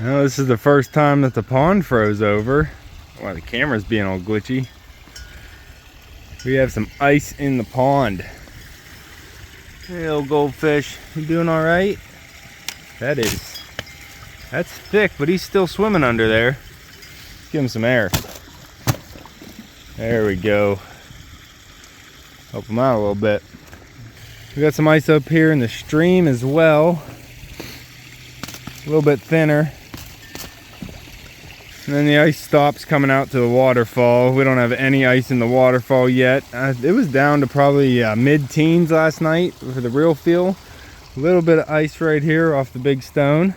Well, this is the first time that the pond froze over. Why the camera's being all glitchy. We have some ice in the pond. Hey, little goldfish, you doing all right? That's thick, but he's still swimming under there. Let's give him some air. There we go. Help him out a little bit. We got some ice up here in the stream as well. A little bit thinner. And then the ice stops coming out to the waterfall. We don't have any ice in the waterfall yet. It was down to probably mid-teens last night for the real feel. A little bit of ice right here off the big stone.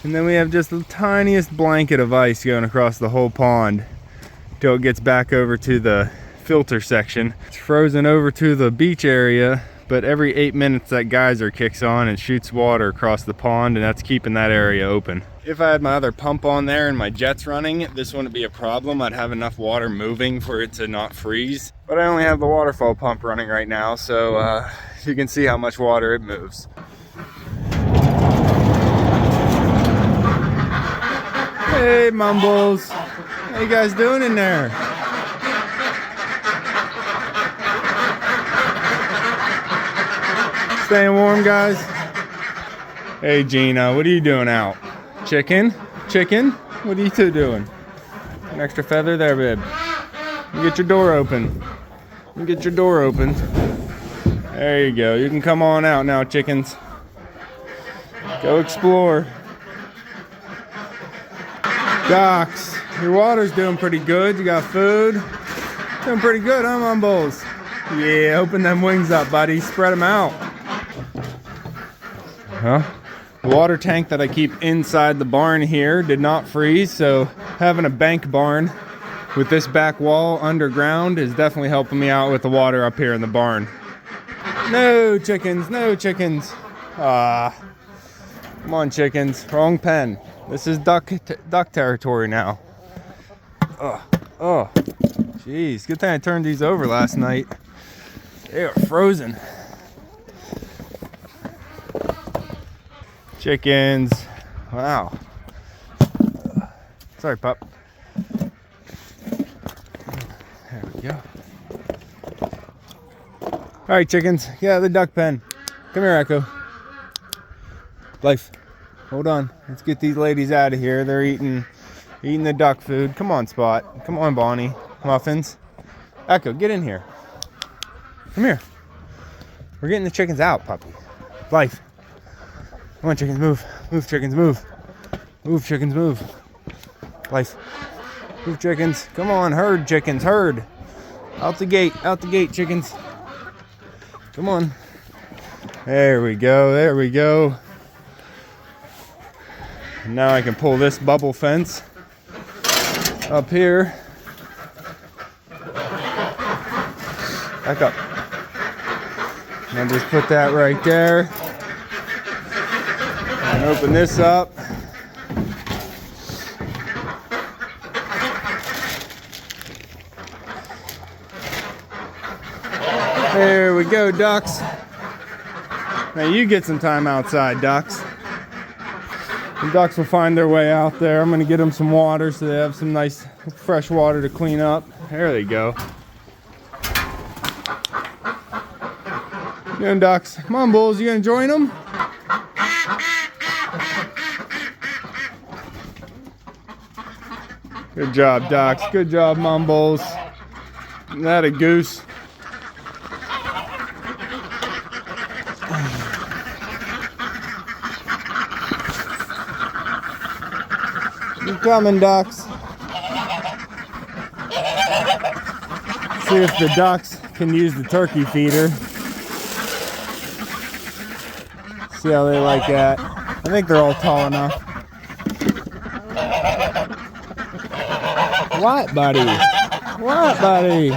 And then we have just the tiniest blanket of ice going across the whole pond till it gets back over to the filter section. It's frozen over to the beach area, but every 8 minutes that geyser kicks on and shoots water across the pond, and that's keeping that area open. If I had my other pump on there and my jets running, this wouldn't be a problem. I'd have enough water moving for it to not freeze. But I only have the waterfall pump running right now, so you can see how much water it moves. Hey, Mumbles. How you guys doing in there? Staying warm, guys? Hey, Gina, what are you doing out? Chicken? Chicken? What are you two doing? An extra feather there, babe. You get your door open. You get your door open. There you go. You can come on out now, chickens. Go explore. Docs, your water's doing pretty good. You got food? Doing pretty good, huh, Mumbles? Yeah, open them wings up, buddy. Spread them out. Huh? The water tank that I keep inside the barn here did not freeze, so having a bank barn with this back wall underground is definitely helping me out with the water up here in the barn. No chickens, no chickens. Come on, chickens. Wrong pen. This is duck territory now. Oh, jeez. Good thing I turned these over last night. They are frozen. Chickens. Wow. Sorry, pup. There we go. All right, chickens. Yeah, the duck pen. Come here, Echo. Life. Hold on. Let's get these ladies out of here. They're eating the duck food. Come on, Spot. Come on, Bonnie. Muffins. Echo, get in here. Come here. We're getting the chickens out, puppy. Life. Come on, chickens, move. Move, chickens, move. Move, chickens, move. Life. Move, chickens. Come on, herd, chickens, herd. Out the gate, chickens. Come on. There we go, there we go. Now I can pull this bubble fence up here. Back up. And just put that right there. And open this up. There we go, ducks. Now you get some time outside, ducks. The ducks will find their way out there. I'm going to get them some water so they have some nice fresh water to clean up. There they go. You doing, ducks? Come on, bulls. You going to join them? Good job, ducks. Good job, Mumbles. Isn't that a goose? You coming, ducks? See if the ducks can use the turkey feeder. See how they like that. I think they're all tall enough. What, buddy? What, buddy?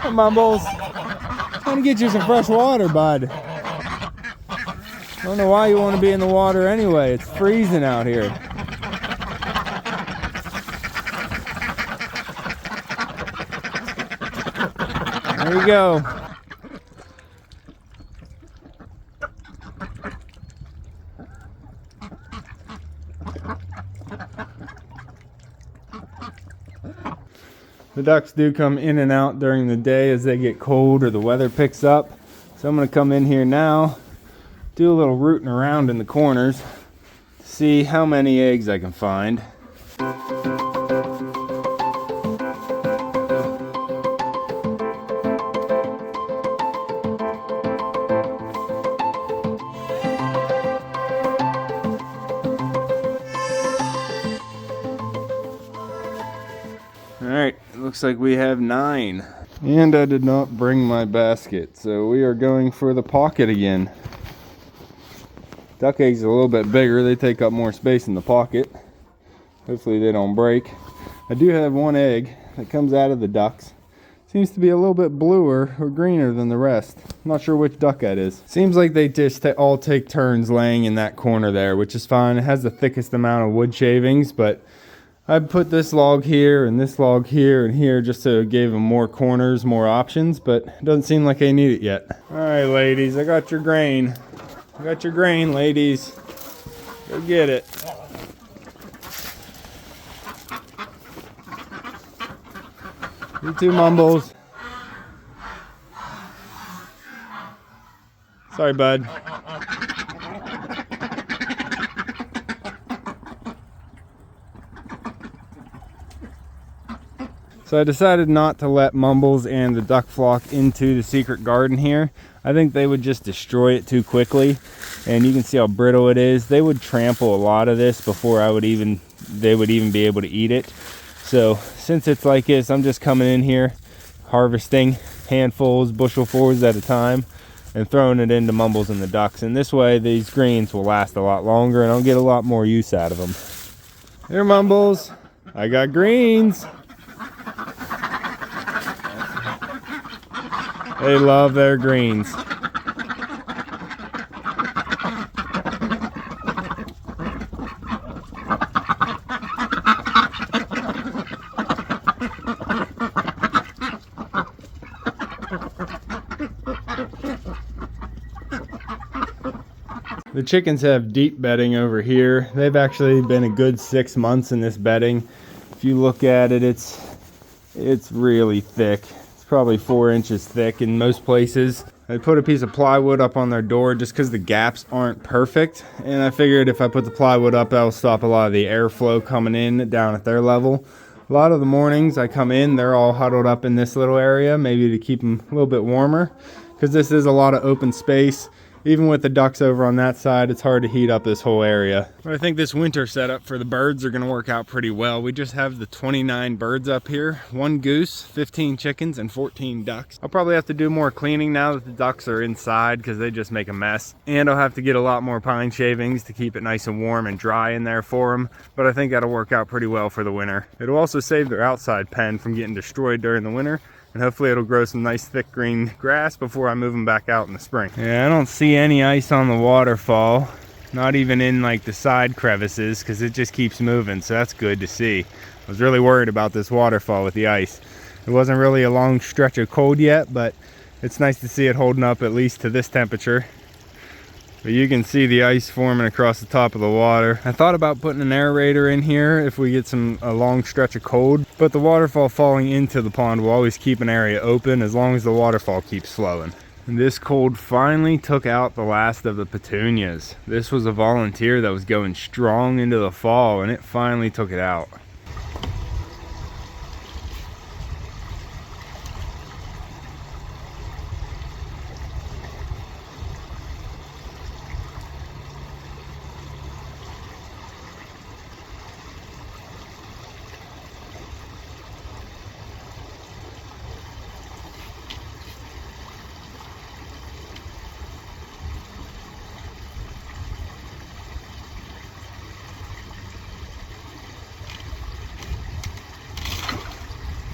Come on, Bulls. Trying to get you some fresh water, bud. I don't know why you want to be in the water anyway. It's freezing out here. There you go. The ducks do come in and out during the day as they get cold or the weather picks up. So I'm going to come in here now, do a little rooting around in the corners, see how many eggs I can find. Alright, it looks like we have 9. And I did not bring my basket, so we are going for the pocket again. Duck eggs are a little bit bigger, they take up more space in the pocket. Hopefully they don't break. I do have one egg that comes out of the ducks. Seems to be a little bit bluer or greener than the rest. I'm not sure which duck that is. Seems like they just all take turns laying in that corner there, which is fine. It has the thickest amount of wood shavings, but I put this log here and this log here and here just so it gave them more corners, more options, but it doesn't seem like they need it yet. All right, ladies, I got your grain. I got your grain, ladies. Go get it. You too, Mumbles. Sorry, bud. So I decided not to let Mumbles and the duck flock into the secret garden here. I think they would just destroy it too quickly, and you can see how brittle it is. They would trample a lot of this before they would even be able to eat it. So since it's like this, I'm just coming in here, harvesting handfuls, bushelsfuls at a time, and throwing it into Mumbles and the ducks. And this way, these greens will last a lot longer, and I'll get a lot more use out of them. Here, Mumbles, I got greens. They love their greens. The chickens have deep bedding over here. They've actually been a good 6 months in this bedding. If you look at it, it's really thick. Probably 4 inches thick in most places. I put a piece of plywood up on their door just because the gaps aren't perfect, and I figured if I put the plywood up, that'll stop a lot of the airflow coming in down at their level. A lot of the mornings I come in, they're all huddled up in this little area, maybe to keep them a little bit warmer, because this is a lot of open space. Even with the ducks over on that side, it's hard to heat up this whole area. But I think this winter setup for the birds are going to work out pretty well. We just have the 29 birds up here, 1 goose, 15 chickens, and 14 ducks. I'll probably have to do more cleaning now that the ducks are inside because they just make a mess. And I'll have to get a lot more pine shavings to keep it nice and warm and dry in there for them. But I think that'll work out pretty well for the winter. It'll also save their outside pen from getting destroyed during the winter. And hopefully it'll grow some nice thick green grass before I move them back out in the spring. Yeah, I don't see any ice on the waterfall. Not even in like the side crevices, because it just keeps moving, so that's good to see. I was really worried about this waterfall with the ice. It wasn't really a long stretch of cold yet, but it's nice to see it holding up at least to this temperature. But you can see the ice forming across the top of the water. I thought about putting an aerator in here if we get a long stretch of cold, but the waterfall falling into the pond will always keep an area open as long as the waterfall keeps flowing. And this cold finally took out the last of the petunias. This was a volunteer that was going strong into the fall, and it finally took it out.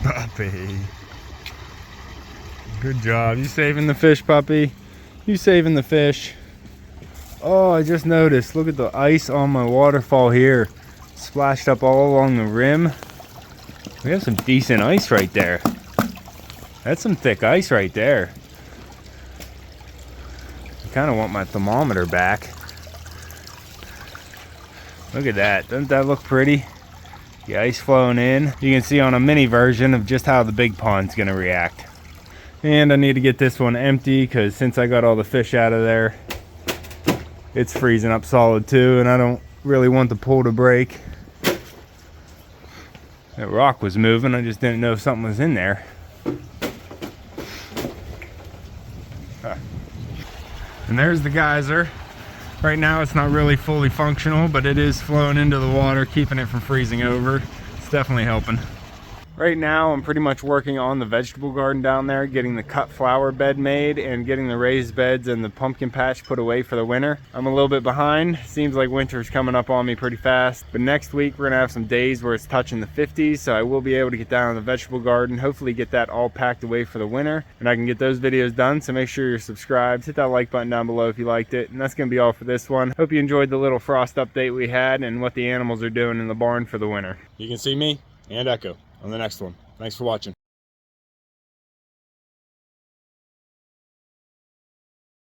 Puppy. Good job. You saving the fish, puppy? You saving the fish? Oh, I just noticed. Look at the ice on my waterfall here. Splashed up all along the rim. We have some decent ice right there. That's some thick ice right there. I kind of want my thermometer back. Look at that. Doesn't that look pretty? The ice flowing in. You can see on a mini version of just how the big pond's gonna react. And I need to get this one empty because since I got all the fish out of there, it's freezing up solid too, and I don't really want the pull to break. That rock was moving, I just didn't know if something was in there. And there's the geyser. Right now it's not really fully functional, but it is flowing into the water, keeping it from freezing over. It's definitely helping. Right now I'm pretty much working on the vegetable garden down there, getting the cut flower bed made and getting the raised beds and the pumpkin patch put away for the winter. I'm a little bit behind. Seems like winter's coming up on me pretty fast, but next week we're gonna have some days where it's touching the 50s, so I will be able to get down on the vegetable garden, hopefully get that all packed away for the winter, and I can get those videos done. So make sure you're subscribed, hit that like button down below if you liked it, and that's gonna be all for this one. Hope you enjoyed the little frost update we had and what the animals are doing in the barn for the winter. You can see me and Echo on the next one. Thanks for watching.